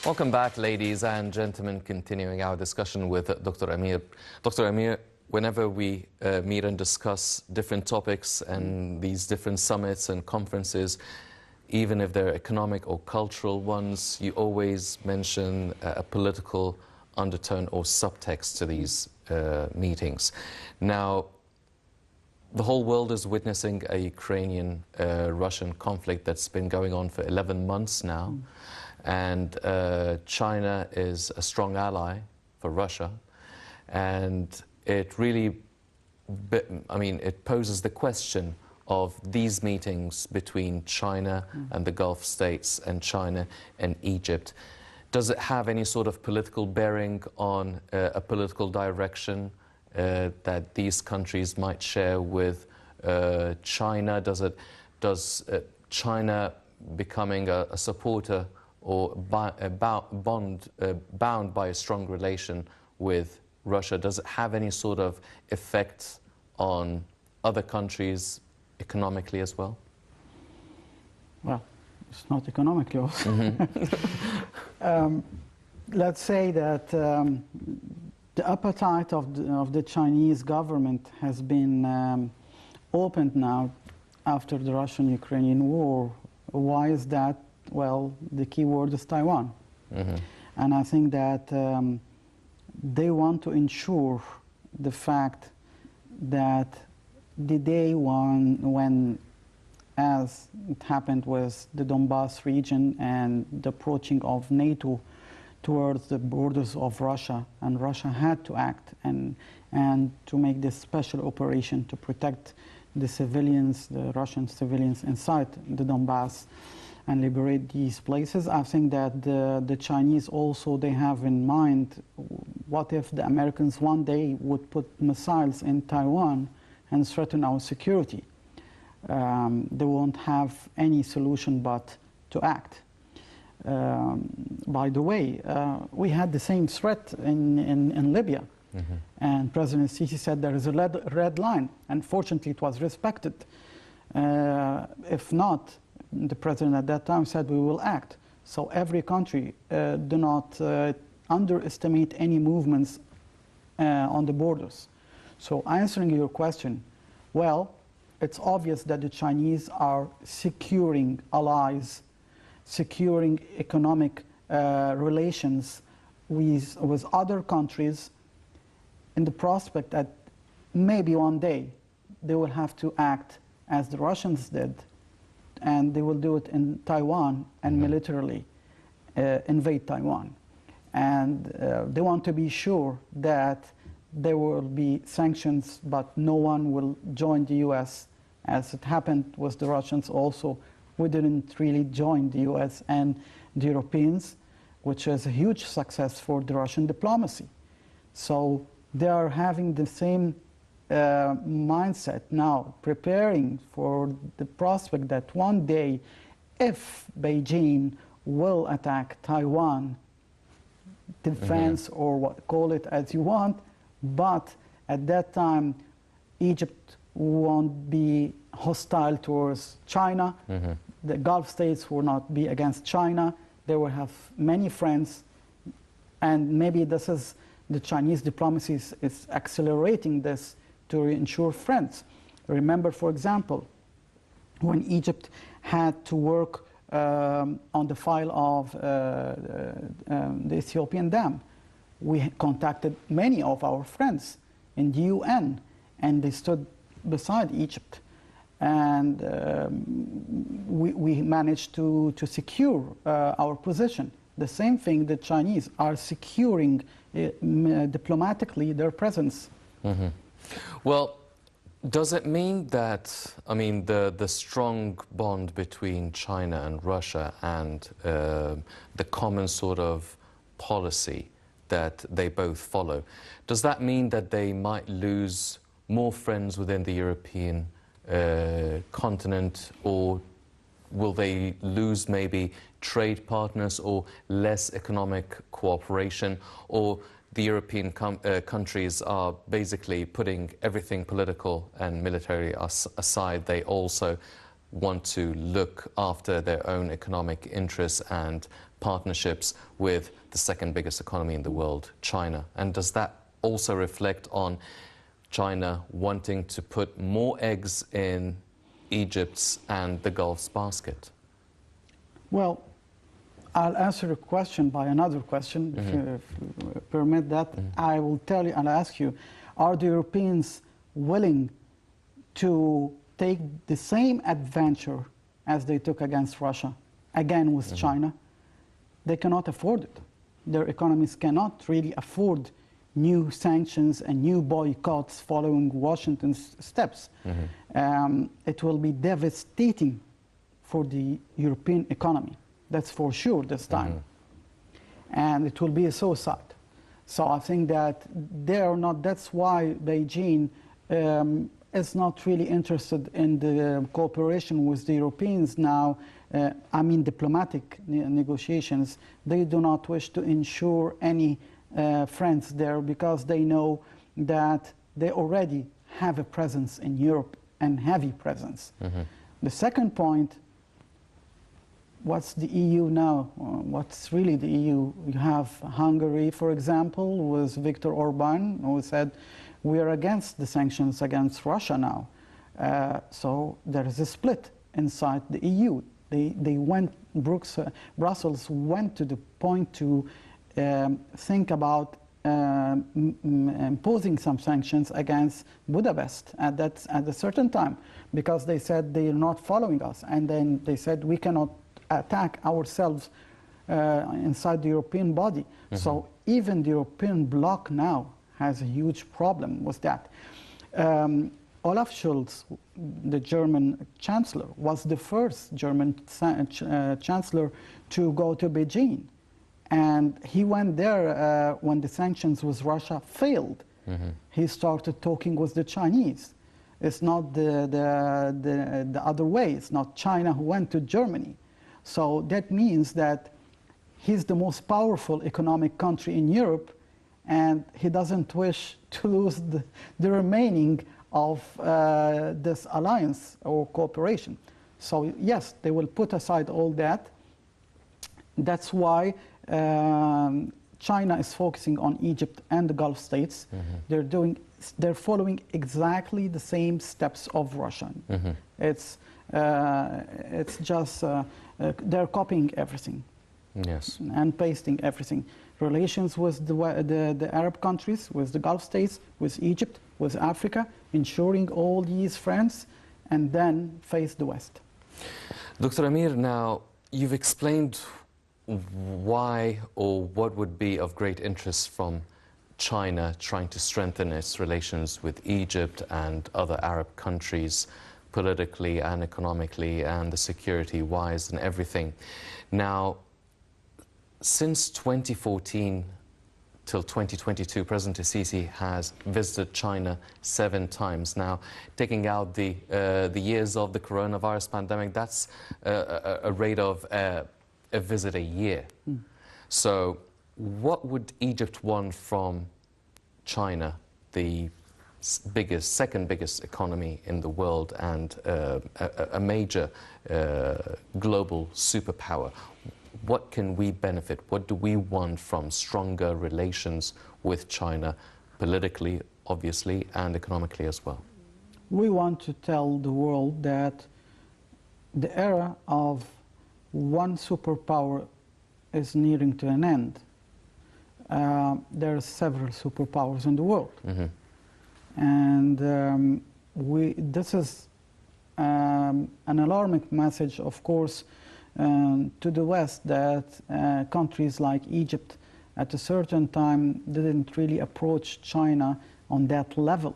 Welcome back, ladies and gentlemen, continuing our discussion with Dr. Amir. Dr. Amir, whenever we meet and discuss different topics and these different summits and conferences, even if they're economic or cultural ones, you always mention a political undertone or subtext to these meetings. Now, the whole world is witnessing a Ukrainian-Russian conflict that's been going on for 11 months now. And China is a strong ally for Russia. And it really, it poses the question of these meetings between China and the Gulf states and China and Egypt. Does it have any sort of political bearing on a political direction that these countries might share with China? Does China becoming a supporter or bound by a strong relation with Russia, does it have any sort of effect on other countries economically as well? Well, it's not economically also. Let's say that the appetite of the Chinese government has been opened now after the Russian-Ukrainian war. Why is that? Well, the key word is Taiwan. And I think that they want to ensure the fact that the day when, as it happened with the Donbass region and the approaching of NATO towards the borders of Russia, and Russia had to act and to make this special operation to protect the civilians, the Russian civilians inside the Donbass, and liberate these places. I think that the Chinese also, they have in mind, what if the Americans one day would put missiles in Taiwan and threaten our security? They won't have any solution but to act. By the way, we had the same threat in Libya. And President Sisi said there is a red line, and fortunately it was respected. If not, the president at that time said we will act. So every country do not underestimate any movements on the borders. So answering your question, well, it's obvious that the Chinese are securing allies, securing economic relations with other countries in the prospect that maybe one day they will have to act as the Russians did, and they will do it in Taiwan and militarily invade Taiwan. And they want to be sure that there will be sanctions, but no one will join the US, as it happened with the Russians also. We didn't really join the US and the Europeans, which is a huge success for the Russian diplomacy. So they are having the same mindset now, preparing for the prospect that one day, if Beijing will attack Taiwan, defense or what, call it as you want, but at that time, Egypt won't be hostile towards China. The Gulf states will not be against China. They will have many friends, and maybe this is the Chinese diplomacy is accelerating this to ensure friends. Remember, for example, when Egypt had to work on the file of the Ethiopian dam, we contacted many of our friends in the UN, and they stood beside Egypt. And we managed to secure our position. The same thing, the Chinese are securing diplomatically their presence. Well, does it mean that, the strong bond between China and Russia and the common sort of policy that they both follow, does that mean that they might lose more friends within the European continent, or will they lose maybe trade partners or less economic cooperation, or the European countries are basically putting everything political and military aside? They also want to look after their own economic interests and partnerships with the second biggest economy in the world, China? And does that also reflect on China wanting to put more eggs in Egypt's and the Gulf's basket? Well, I'll answer a question by another question, if you permit that. I will tell you and ask you, are the Europeans willing to take the same adventure as they took against Russia, again with China? They cannot afford it. Their economies cannot really afford new sanctions and new boycotts following Washington's steps. It will be devastating for the European economy. That's for sure this time. And it will be a suicide. So I think that they are not, that's why Beijing is not really interested in the cooperation with the Europeans now. I mean diplomatic negotiations. They do not wish to ensure any friends there because they know that they already have a presence in Europe and heavy presence. The second point, what's the EU now? What's really the EU? You have Hungary, for example, with Viktor Orban, who said, we are against the sanctions against Russia now. So there is a split inside the EU. They went, Brussels went to the point to think about imposing some sanctions against Budapest at a certain time, because they said they are not following us. And then they said we cannot attack ourselves inside the European body. So even the European bloc now has a huge problem with that. Olaf Scholz, the German chancellor, was the first German chancellor to go to Beijing. And he went there when the sanctions with Russia failed. He started talking with the Chinese. It's not the other way. It's not China who went to Germany. So that means that he's the most powerful economic country in Europe, and he doesn't wish to lose the remaining of this alliance or cooperation. So yes, they will put aside all that. That's why China is focusing on Egypt and the Gulf states. They're following exactly the same steps of Russia. It's just they're copying everything. Yes. And pasting everything. Relations with the Arab countries, with the Gulf states, with Egypt, with Africa, ensuring all these friends, and then face the West. Dr. Amir, now you've explained why or what would be of great interest from China trying to strengthen its relations with Egypt and other Arab countries politically and economically and the security-wise and everything. Now, since 2014 till 2022, President Sisi has visited China 7 times. Now, taking out the years of the coronavirus pandemic, that's a rate of a visit a year. So what would Egypt want from China, the second biggest economy in the world and a major global superpower? What can we benefit? What do we want from stronger relations with China, politically, obviously, and economically as well? We want to tell the world that the era of one superpower is nearing to an end. There are several superpowers in the world. And this is an alarming message, of course, to the West, that countries like Egypt at a certain time didn't really approach China on that level.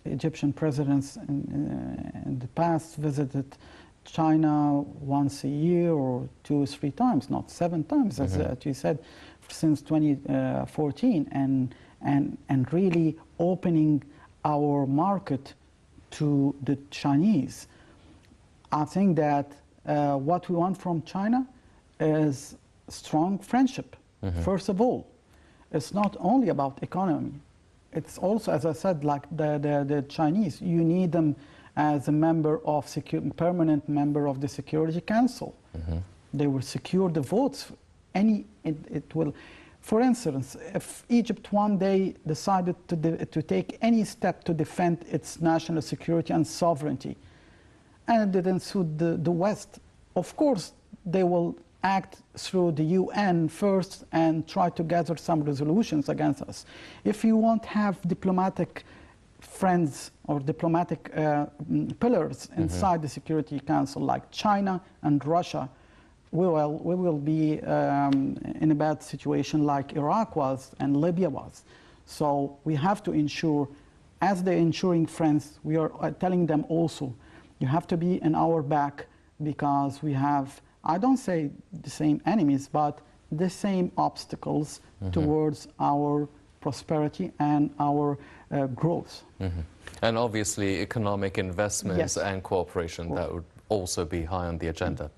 Egyptian presidents in the past visited China once a year or 2 or 3 times, not 7 times, as you said, since 2014, and really opening our market to the Chinese. I think that what we want from China is strong friendship, first of all. It's not only about economy. It's also, as I said, like the Chinese, you need them as a member of permanent member of the Security Council. They will secure the votes. It will. For instance, if Egypt one day decided to take any step to defend its national security and sovereignty, and it didn't suit the West, of course they will act through the UN first and try to gather some resolutions against us. If you won't have diplomatic friends or diplomatic pillars inside the Security Council like China and Russia, we will be in a bad situation like Iraq was and Libya was. So we have to ensure, as the ensuring friends, we are telling them also, you have to be in our back, because we have, I don't say the same enemies, but the same obstacles towards our prosperity and our growth. And obviously economic investments Yes. and cooperation, that would also be high on the agenda.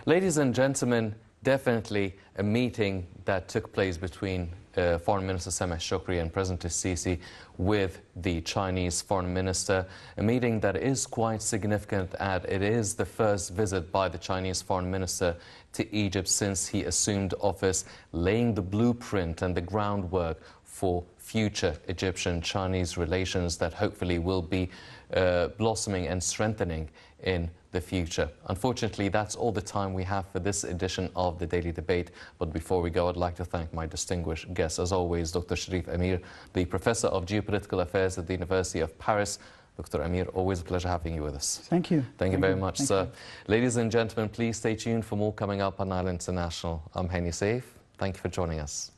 Ladies and gentlemen, definitely a meeting that took place between Foreign Minister Sameh Shoukry and President Sisi with the Chinese Foreign Minister, a meeting that is quite significant, and it is the first visit by the Chinese Foreign Minister to Egypt since he assumed office, laying the blueprint and the groundwork for future Egyptian-Chinese relations that hopefully will be blossoming and strengthening in the future. Unfortunately, that's all the time we have for this edition of the Daily Debate. But before we go, I'd like to thank my distinguished guest, as always, Dr. Cherif Amir, the Professor of Geopolitical Affairs at the University of Paris. Dr. Amir, always a pleasure having you with us. Thank you. Thank you very much, sir. Ladies and gentlemen, please stay tuned for more coming up on Nile International. I'm Hani Saif. Thank you for joining us.